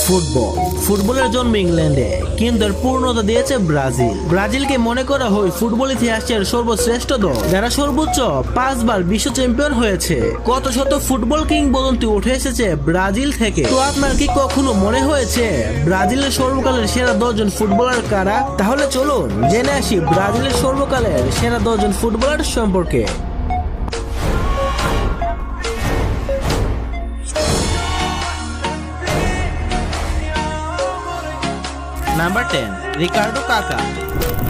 ফুটবলের জন্ম ইংল্যান্ডে, কিন্তু এর পূর্ণতা দিয়েছে ব্রাজিল। ব্রাজিলকে মনে করা হয় ফুটবল ইতিহাসের সর্বশ্রেষ্ঠ দল, যারা সর্বোচ্চ 5 বার বিশ্ব চ্যাম্পিয়ন হয়েছে। কত শত ফুটবল কিংবদন্তি উঠে এসেছে ব্রাজিল থেকে। তো আপনার কি কখনো মনে হয়েছে ব্রাজিলের সর্বকালের সেরা 10 জন ফুটবলার কারা? তাহলে চলুন জেনে আসি ব্রাজিলের সর্বকালের সেরা 10 জন ফুটবলার সম্পর্কে। নাম্বার 10, রিকার্ডো কাকা।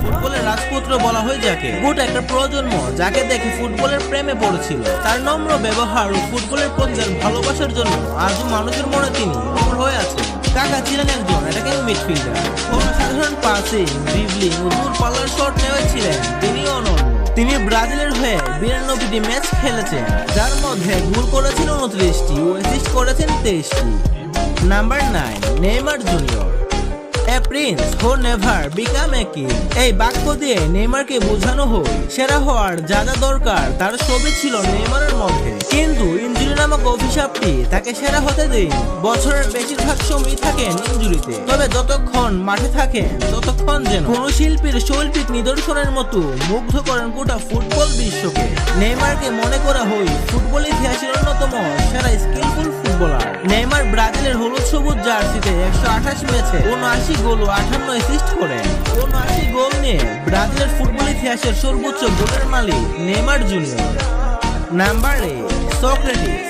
ফুটবলের রাজপুত্র বলা হয় যাকে। গোটা একটা প্রজন্ম যাকে দেখে ফুটবলের প্রেমে পড়েছিল। তার নম্র ব্যবহার ও ফুটবলের প্রতি তার ভালোবাসার জন্য আজও মানুষের মনে তিনি অমর হয়ে আছেন। কাকা ছিলেন একজন অ্যাটাকিং মিডফিল্ডার। অসাধারণ পাসিং, ড্রিবলিং ও দূরপাল্লার শট নেওয়াছিলেন তিনি অনন্য। তিনি ব্রাজিলের হয়ে 92টি ম্যাচ খেলেছেন, যার মধ্যে গোল করেছেন 29টি ও অ্যাসিস্ট করেছেন 23টি। Number 9, Neymar junior. A prince who never become a king। এই বাক্য দিয়ে নেইমারকে বোঝানো হয় সেরা হওয়ার যা যা দরকার তার সবই ছিল নেইমারের মধ্যে, কিন্তু ইনজুরি নামক অভিশাপটি তাকে সেরা হতে দেয়নি। বছরের বেশিরভাগ সময় থাকেন ইনজুরিতে, তবে যতক্ষণ মাঠে থাকেন ততক্ষণ যেন কোন শিল্পীর শৈল্পিক নিদর্শনের মতো মুগ্ধ করেন গোটা ফুটবল বিশ্বকে। নেইমারকে মনে করা হয় ফুটবল ইতিহাসের অন্যতম সেরা স্কিলফুল ফুটবলার। নেইমার ব্রাজিলের হলুদ সবুজ জার্সিতে 128 ম্যাচে 79 গোল ও 58 অ্যাসিস্ট করেন। 79 গোল নিয়ে ব্রাজিলের ফুটবল ইতিহাসের সর্বোচ্চ গোলের মালিক নেইমার জুনিয়র। নাম্বার 8, সক্রেটিস,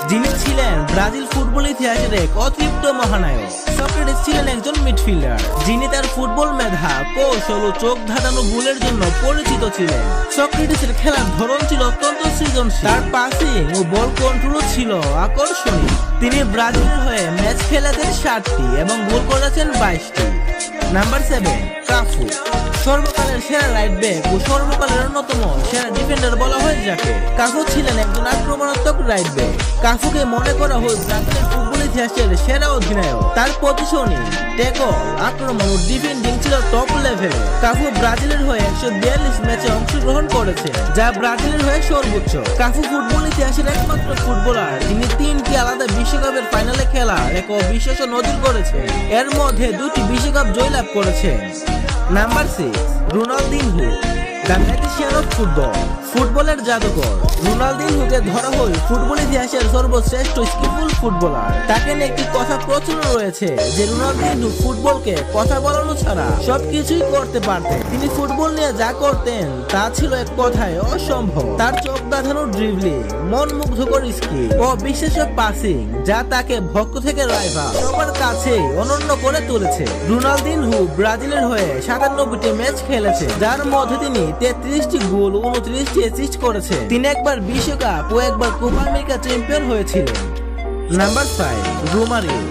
যিনি ছিলেন ব্রাজিল ফুটবল ইতিহাসের এক অতৃপ্ত মহানায়ক। সক্রেটিস ছিলেন একজন মিডফিল্ডার যিনি তার ফুটবল মেধা, কৌশল ও চোখ ধাঁধানো গোলের জন্য পরিচিত ছিলেন। সক্রেটিসের খেলার ধরন ছিল অত্যন্ত সৃজনশীল, তার পাসিং ও বল কন্ট্রোলও ছিল আকর্ষণীয়। তিনি ব্রাজিলের হয়ে ম্যাচ খেলেছেন 60টি এবং গোল করেছেন 22টি। Number 7, Cafu. সর্বকালের সেরা রাইট ব্যাক ও সর্বকালের অন্যতম সেরা ডিফেন্ডার বলা হয় যাকে। কাফু ছিলেন একজন আক্রমণাত্মক রাইট ব্যাক। কাফুকে মনে করা হয় ব্রাজিলের ফুটবল ইতিহাসের সেরা অধিনায়ক। তার পজিশনিং, ট্যাকল, আক্রমণ ও ডিফেন্ডিং ছিল টপ লেভেলে। কাফু ব্রাজিলের হয়ে 142 ম্যাচে অংশগ্রহণ করেছে, যা ব্রাজিলের হয়ে সর্বোচ্চ। কাফু ফুটবল ইতিহাসের একমাত্র ফুটবলার যিনি 3টি আলাদা বিশ্বকাপের ফাইনালে খেলার এক অবিশ্বাস্য নজির করেছে, এর মধ্যে 2টি বিশ্বকাপ জয়লাভ করেছে। Number 6, Ronaldinho, the magician of football. ফুটবলের জাদুকর রোনালদিনহোকে ধরা হয় ফুটবল ইতিহাসের সর্বশ্রেষ্ঠ স্কিলফুল ফুটবলার। তাকে নিয়ে একটি কথা প্রচলন রয়েছে যে রোনালদিনহো ফুটবলকে কথা বলানো ছাড়া সবকিছুই করতে পারতেন। তিনি ফুটবল নিয়ে যা করতেন তা ছিল এক কথায় অসম্ভব। তার চোখ ধাঁধানো ড্রিবলিং, মন মুগ্ধকর স্কিল ও বিশেষ পাসিং যা তাকে ভক্ত থেকে রাইভাল সবার কাছে অনন্য করে তুলেছে। রোনালদিনহো ব্রাজিলের হয়ে 97টি ম্যাচ খেলেছে, যার মধ্যে তিনি 33টি গোল ও 29টি অ্যাসিস্ট করেছে। তিনি একবার বিশ্বকাপ ও একবার কোপা আমেরিকা চ্যাম্পিয়ন হয়েছিলেন। Number 5, Romario.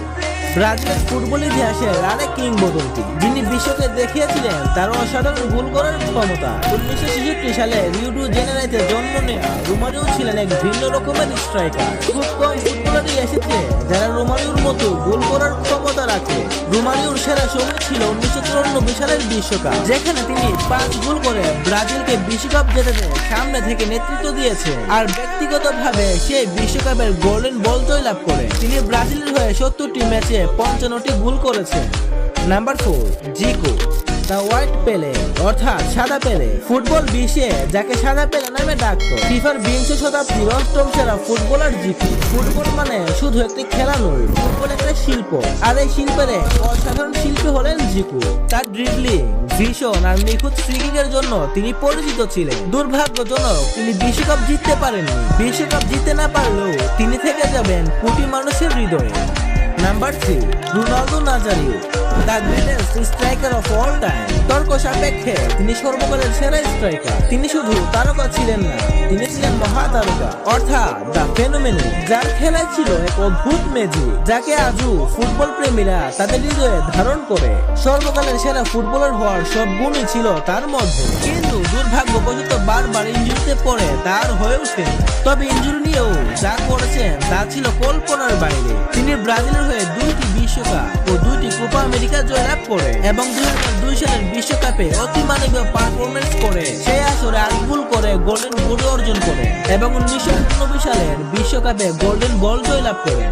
ব্রাজিলের ফুটবল ইতিহাসের আরেক কিংবদন্তি যিনি বিশ্বকে দেখিয়েছিলেন তার অসাধারণ গোল করার ক্ষমতা। 1966 সালে রিও ডি জেনেরোতে জন্ম নেওয়া রোমারিও ছিলেন এক ভিন্ন রকমের স্ট্রাইকার। খুব কম ফুটবলারই এসেছে যারা রোমারিওর মতো গোল করার ক্ষমতা রাখে। রোমারিওর সেরা সময় ছিল 1994 সালের বিশ্বকাপ, যেখানে তিনি 5 গোল করে ব্রাজিলকে বিশ্বকাপ জেতাতে সামনে থেকে নেতৃত্ব দিয়েছে। আর ব্যক্তিগতভাবে সেই বিশ্বকাপের গোল্ডেন বল জয়লাভ করে তিনি ব্রাজিলের হয়ে 70টি ম্যাচে 55টি গোল করেছে। নাম্বার 4, জিকো, দ্য হোয়াইট পেলে, অর্থাৎ সাদা পেলে। ফুটবল বিশ্বে যাকে সাদা পেলে নামে ডাকতো ফিফার 20 শতাব্দীর 8ম সেরা ফুটবলার জিকো। ফুটবল মানে শুধু একটি খেলা নয়, ফুটবল একটা শিল্প, আর এই শিল্পের অসাধারণ শিল্পী হলেন জিকো। তার ড্রিবলিং, ভিশন আর নিখুঁত ফ্রিকিকের জন্য তিনি পরিচিত ছিলেন। দুর্ভাগ্যজনক তিনি বিশ্বকাপ জিততে পারেননি। বিশ্বকাপ জিততে না পারলেও তিনি থেকে যাবেন কোটি মানুষের হৃদয়ে। Number 3, Ronaldo Nazario, the greatest striker of all time. তর্ক সাপেক্ষে তিনি সর্বকালের সেরা স্ট্রাইকার। তিনি শুধু তারকা ছিলেন না, তিনি ছিলেন মহাতারকা, অর্থাৎ দ্য ফেনোমেন, যার খেলায় ছিল এক অদ্ভুত ম্যাজিক যাকে আজও ফুটবল প্রেমীরা তাদের হৃদয়ে ধারণ করে। সর্বকালের সেরা ফুটবলার হওয়ার সব গুণই ছিল তার মধ্যে, কিন্তু দুর্ভাগ্যবশত বারবার ইনজুরিতে পড়ে তার হয়ে ওঠেন। তবে ইনজুরি নিয়েও যা করেছেন তা ছিল কল্পনার বাইরে। তিনি ব্রাজিলের হয়ে 2টি বিশ্বকাপ ও 2টি কোপা আমেরিকা জয়লাভ করে এবং 2002 সালের বিশ্বকাপে অতিমানবীয় পারফরমেন্স করে সেই আসরে 8 গোল করে গোল্ডেন বুট অর্জন করে এবং 1999 সালের বিশ্বকাপে গোল্ডেন বল জয়লাভ করে।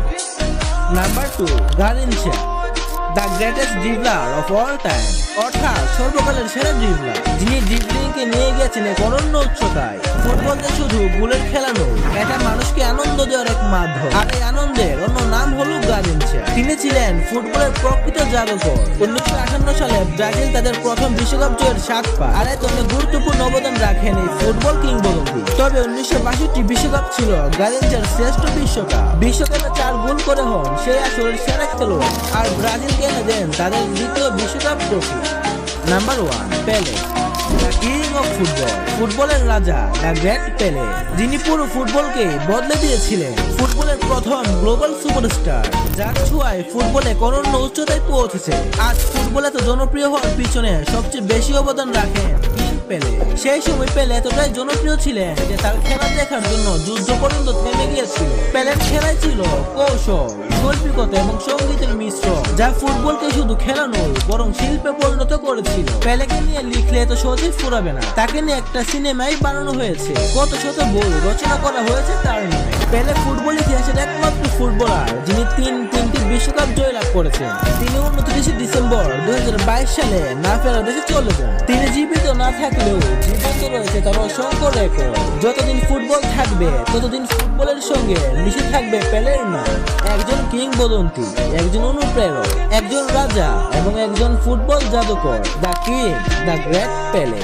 Number 2, Garrincha, the greatest dribbler of all time, অর্থাৎ সর্বকালের সেরা ড্রিবলার, যিনি ড্রিবলিংকে নিয়ে গেছেন এক অনন্য উচ্চতায়। ফুটবল যে শুধু গোলের খেলা নয়, এটা মানুষকে আনন্দ দেওয়ার এক মাধ্যম, আর এই আনন্দের অন্য নাম হলো গার্দিনচা। তিনি ছিলেন ফুটবলের প্রকৃত জাদুকর। 1958 সালে ব্রাজিল তাদের প্রথম বিশ্বকাপ জয়ের স্বাদ পায়, আর এতে অনেক গুরুত্বপূর্ণ অবদান রাখেন এই ফুটবল কিংবদন্তি। তবে 1962 বিশ্বকাপ ছিল গার্দিনচার শ্রেষ্ঠ বিশ্বকাপে 4 গোল করে হন সেই আসরের সেরা খেলোয়াড়, আর ব্রাজিলকে এনে দেন তাদের দ্বিতীয় বিশ্বকাপ ট্রফি। নাম্বার 1, পেলে, দ্য কিং অফ ফুটবল, ফুটবলের রাজা, দ্য গ্রেট পেলে, যিনি পুরো ফুটবলকে বদলে দিয়েছিলেন। ফুটবলের প্রথম গ্লোবাল সুপারস্টার, যার ছোঁয়ায় ফুটবলে অনন্য উচ্চতায় পৌঁছেছে। আজ ফুটবলে তো জনপ্রিয় হওয়ার পিছনে সবচেয়ে বেশি অবদান রাখেন কিং পেলে। সেই সময় পেলে এতটাই জনপ্রিয় ছিলেন যে তার খেলা দেখার জন্য যুদ্ধ পর্যন্ত থেমে গিয়েছিল। পেলের খেলায় ছিল কৌশল, শৈল্পিকতা এবং সঙ্গীতের মিশ্রণ, যা ফুটবলকে শুধু খেলা নয় বরং শিল্পে পরিণত করেছিল। পেলেকে নিয়ে লিখলে এত সহজে ফুরাবে না, তাকে নিয়ে একটা সিনেমাই বানানো হয়েছে, কত শত বই রচনা করা হয়েছে তার নামে। পেলে ফুটবল ইতিহাসের একমাত্র ফুটবলার যিনি তিনটি বিশ্বকাপ জয়লাভ করেছেন। তিনি 29 ডিসেম্বর 2022 সালে না ফেরার দেশে চলে যান। তিনি জীবিত না থাকলেও জীবন্ত রয়েছে তার অসংখ্য রেকর্ড। যতদিন ফুটবল থাকবে ততদিন ফুটবলের সঙ্গে মিশে থাকবে পেলের নাম। একজন কিংবদন্তি, একজন অনুপ্রেরক, একজন রাজা এবং একজন ফুটবল জাদুকর, দ্য কিং, দ্য গ্রেট পেলে।